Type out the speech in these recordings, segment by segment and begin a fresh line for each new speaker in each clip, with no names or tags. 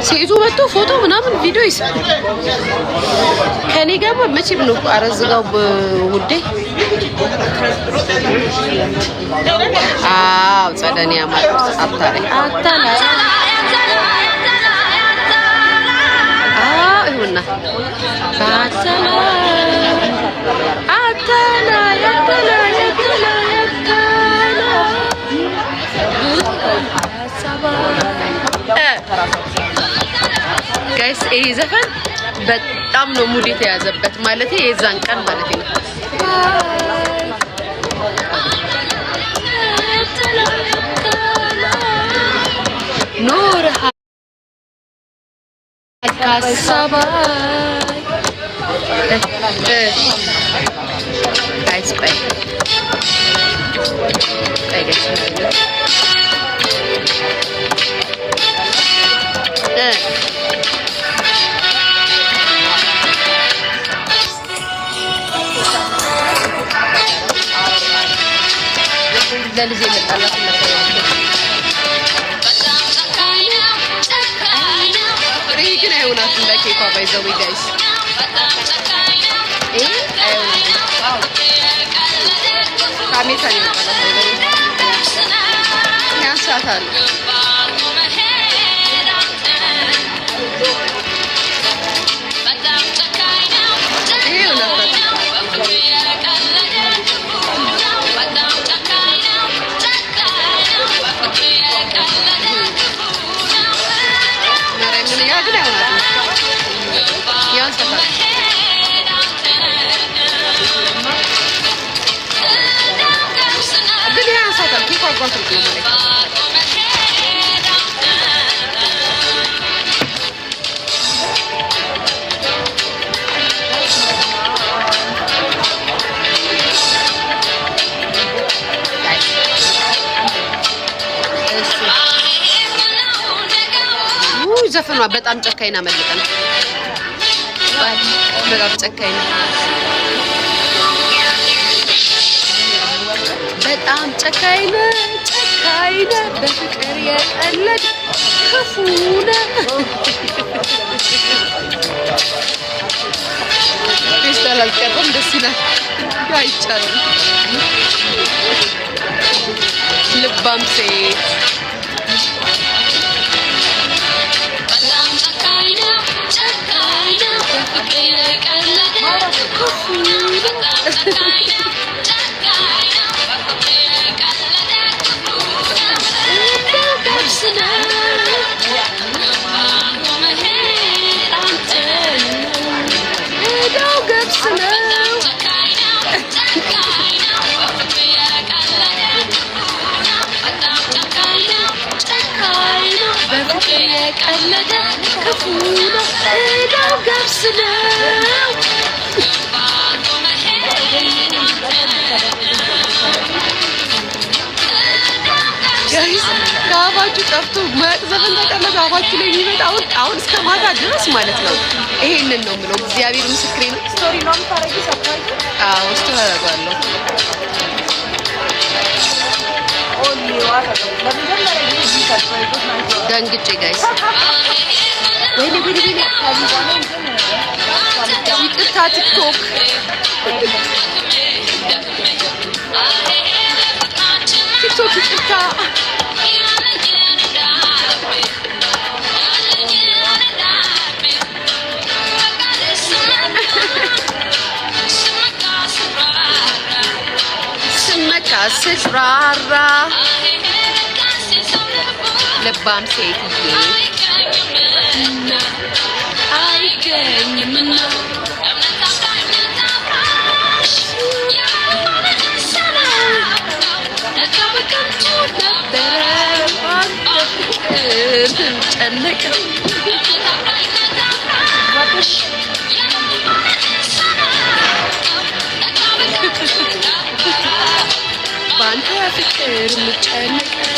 ሴቱ መጥቶ ፎቶ ምናምን ቪዲዮ ይስራል ከኔ ጋር መቼም ነው አረዝጋው ውዴ አው ጸደኒያ ማለት አታላይ ይሁንና ጋይስ ይሄ ዘፈን በጣም ነው ሙድ የተያዘበት ማለት የዛን ቀን ማለት ነው ኖር ካሳባይ ጋይስ ቆይ ለልጄ መጣላት ግን አይሆናትም ለኬኳ ባይዘው ጋይስ ካሜታ ያንሳታል ዘፈኗ በጣም ጨካይና መልቀን በጣም ጨካይና በጣም ጨካይና በፍቅር የቀለድ ክፉና ይስተላል ከቆም ደስ ይላል አይቻልም ልባም ሴት ጋባችሁ ጠፍቶ ዘፈን ተቀለቀ አባችሁ ላይ የሚመጣው አሁን እስከ ማታ ድረስ ማለት ነው ይሄንን ነው ምለው እግዚአብሔር ምስክሬ ነው ስቶሪ ነው ታረጊ ሰርፕራይዝ አዎ ስቶሪ አደርጋለሁ ኦንሊ ዋታ ለመጀመሪያ ጊዜ ሰርፕራይዝ ነው ደንግጬ ጋይስ ወይኔ ይቅርታ ቲክቶክ ይቅርታ ስመካ ስራራ ልባም ሴትዬ አይገኝምና ባንተ ፍቅር ምጨነቀው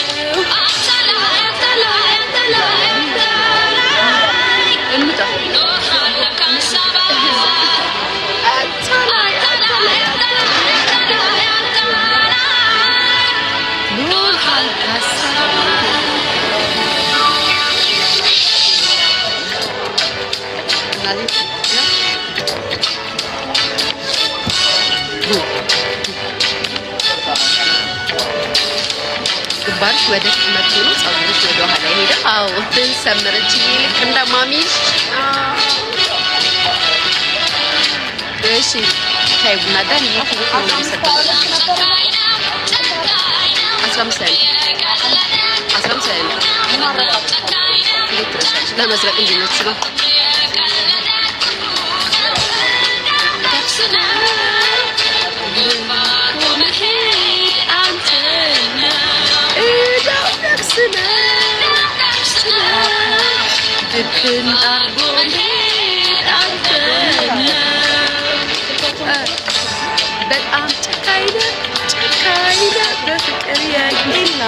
እናቴ ግንባርሽ ወደ ፊት መጥቶ ነው ፀጉርሽ ወደ ኋላ ሄደ። አዎ ሰመረች ልክ እንደ ማሚሽ። እሺ ሻይ ቡና ዳን ይሄው ነው ሰጣው 15 ለመስረቅ እንዲመች ነው። በጣም ጨካኝ ነህ በፍቅር ያቄላ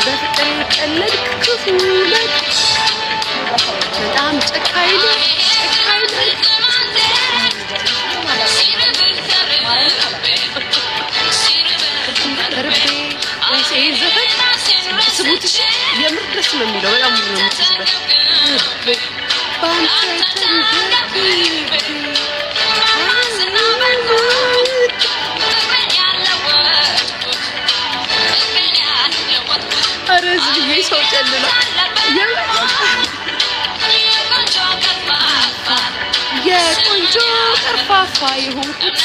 በፍቅር የቀለድክ ክፉ ነህ። በጣም ጨካኝ ነህ ርቤ ወይስ ይሄ ዘፈን ስሙትሽ የምር ደስ ነው የሚለው። በጣም ብዙ ነው የምትስበት ባንተ አረዝዬ ሰው ጨልላ የቆንጆ ቀርፋፋ የሆንኩት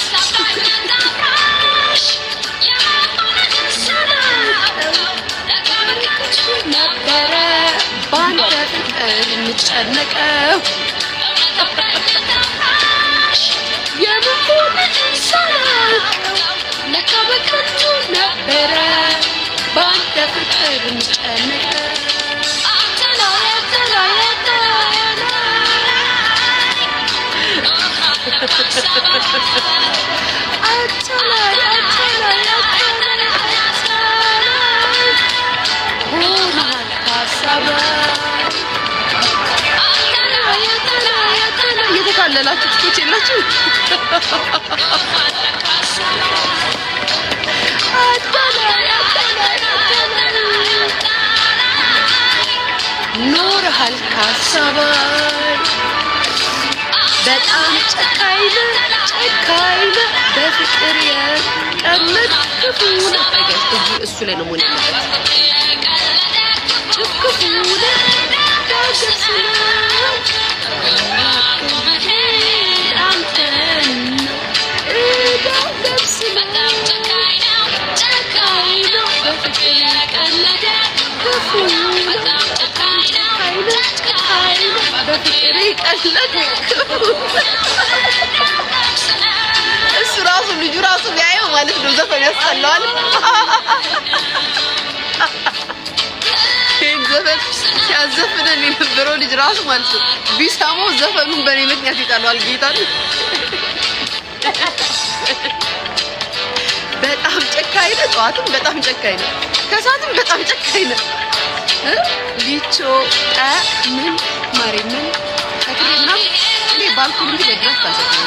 ነበረ ባንተ ፍቅር የምጨነቀው የምሆንሽ ሳላውቀው ለካ በከንቱ ነበረ ባንተ ፍቅር የምጨነቀው እየተካለላችሁ ትቶች የላችሁ ኖርሃል ካሰባይ በጣም ጨካኝ ነህ በፍቅር የቀለድክ ክፉ ነህ። እሱ ላይ ነው መሆን ያለበት። ክፉ ነህ በፍቅር የቀለድክ እሱ ራሱ ልጁ ራሱ ቢያየው ማለት ነው ዘፈን ያስጠላዋል። ይሄን ዘፈን ሲያዘፍነን የነበረው ልጅ ራሱ ማለት ነው ቢሰማው ዘፈኑን በእኔ ምክንያት ይጠላዋል። ጌታን በጣም ጨካኝ ነህ። ጠዋትም በጣም ጨካኝ ነህ፣ ከሰዓትም በጣም ጨካኝ ነህ። ሊቾ ምን ማሬ ምን አትሪና እኔ ባልኩኝ እንጂ በድረስ ታሰብኝ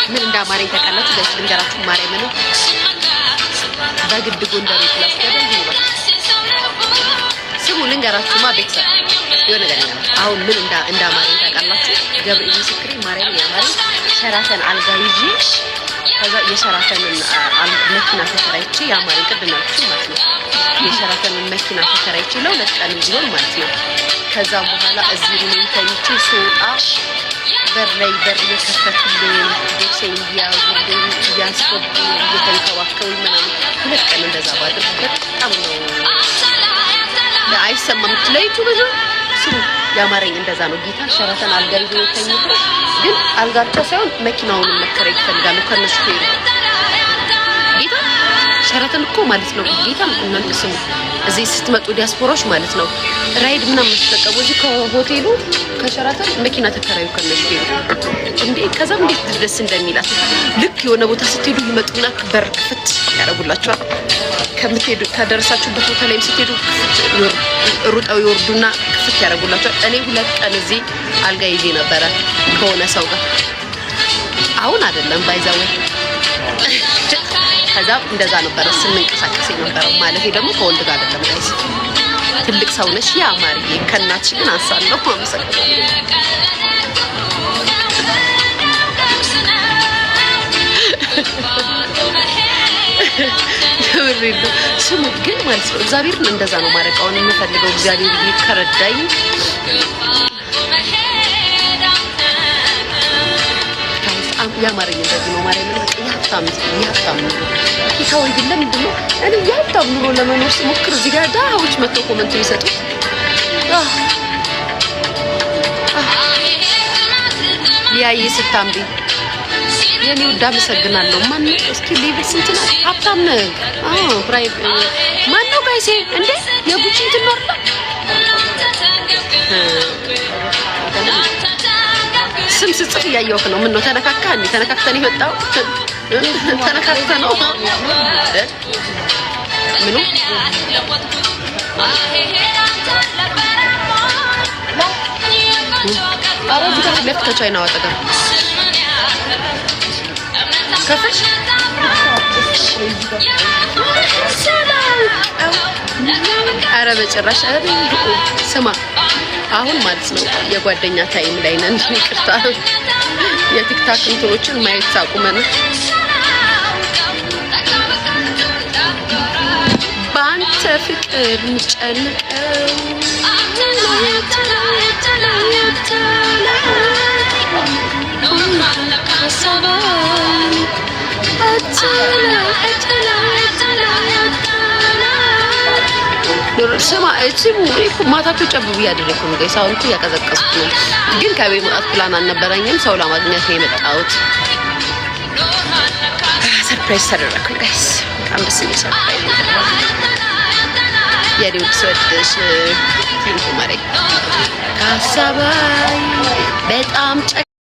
ምን እንዳማረኝ ታውቃላችሁ? ደስ ልንገራችሁ ማርያምን በግድ ጎንደር ክላስ ገደል ይባል ስሙ ልንገራችሁማ ቤተሰብ የሆነ ነገር አሁን ምን እንዳማረኝ ታውቃላችሁ? ገብርኤል ምስክሬ ማርያምን ያማረኝ ሸራተን አልጋ ይዤ ከዛ የሸራተንን መኪና ተከራይቼ ያማረኝ ቅድም ያልኩት ማለት ነው። የሸራተንን መኪና ተከራይቼ ለሁለት ቀን ቢሆን ማለት ነው። ከዛ በኋላ እዚህ ሩሜን ተኝቼ ስወጣ በር እየከፈቱልኝ ቦክሴን እያዙልኝ እያስገቡ እየተንከባከቡኝ ምናምን ሁለት ቀን እንደዛ ባድርግ በጣም ነው አይሰማም። ለይቱ ብዙ ስሙ ያማረኝ እንደዛ ነው። ጌታ ሸራተን አልጋ ይዞ ተኝቶ ግን አልጋ ብቻ ሳይሆን መኪናውን መከራየት ይፈልጋሉ ከነሱ ሄዱ ጌታ ሸራተን እኮ ማለት ነው ጌታ እናንተ ስሙ እዚህ ስትመጡ ዲያስፖራዎች ማለት ነው ራይድ ምናምን ተጠቀሙ እዚህ ከሆቴሉ ከሸራተን መኪና ተከራዩ ከነሱ ሄዱ እንዴ ከዛም እንዴት ደስ እንደሚላት ልክ የሆነ ቦታ ስትሄዱ ይመጡና በር ክፍት ያደርጉላችኋል ከምትሄዱ ከደረሳችሁበት ቦታ ላይም ስትሄዱ ሩጣው ይወርዱና ክፍት ያደርጉላችኋል እኔ 2 ቀን እዚህ አልጋ ይዤ ነበረ ከሆነ ሰው ጋር አሁን አይደለም ባይዛው ከዛ እንደዛ ነበር ስንንቀሳቀስ የነበረው ማለት ደግሞ ከወንድ ጋር አይደለም ጋይስ ትልቅ ሰው ነሽ ያ ማርዬ ከእናትሽ ግን አንሳለሁ አመሰግናለሁ ስሙ ግን ማለት ነው እግዚአብሔርን እንደዛ ነው ማድረግ አሁን የምፈልገው እግዚአብሔር ይከረዳኝ ያማረኝ እንደዚህ ነው ማርያም ያፍታም ኪታው ይደለም እንደው እኔ ያፍታም ኑሮ ለመኖር ስሞክር እዚህ ጋር ዳዎች መጥተው ኮሜንት ይሰጡት ያይ ስታምቢ የኔ ወዳ መሰግናለሁ ማን እስኪ ሌቭል ስንት ነው ሀብታም ነህ ብራይ ማን ነው ጋይሴ እንዴ የጉቺን ትኖርላ ስም ስጽፍ እያየሁህ ነው ምን ነው ተነካካ እንዴ ተነካክተን ይወጣው ተነካክተ ነው ምኑ አረብ ከፍለክ ከቻይና ወጣጋ ከፍሽ አረ በጭራሽ ስማ አሁን ማለት ነው የጓደኛ ታይም ላይ ነን ይቅርታ የቲክታክ እንትኖችን ማየት ሳቁመን ባንተ ፍቅር ምጨነቀው ስማ እቺም ማታቸው ጨብብ ያደረኩ ነው ጋይስ አሁን እኮ ያቀዘቀዝኩ ነው ግን ከቤት መውጣት ፕላን አልነበረኝም ሰው ለማግኘት ነው የመጣሁት ሰርፕራይዝ ተደረኩ ጋይስ በጣም ደስ የሚል ሰርፕራይዝ የሪውድ ሰድሽ ቲንክ ማሬ ካሳባይ በጣም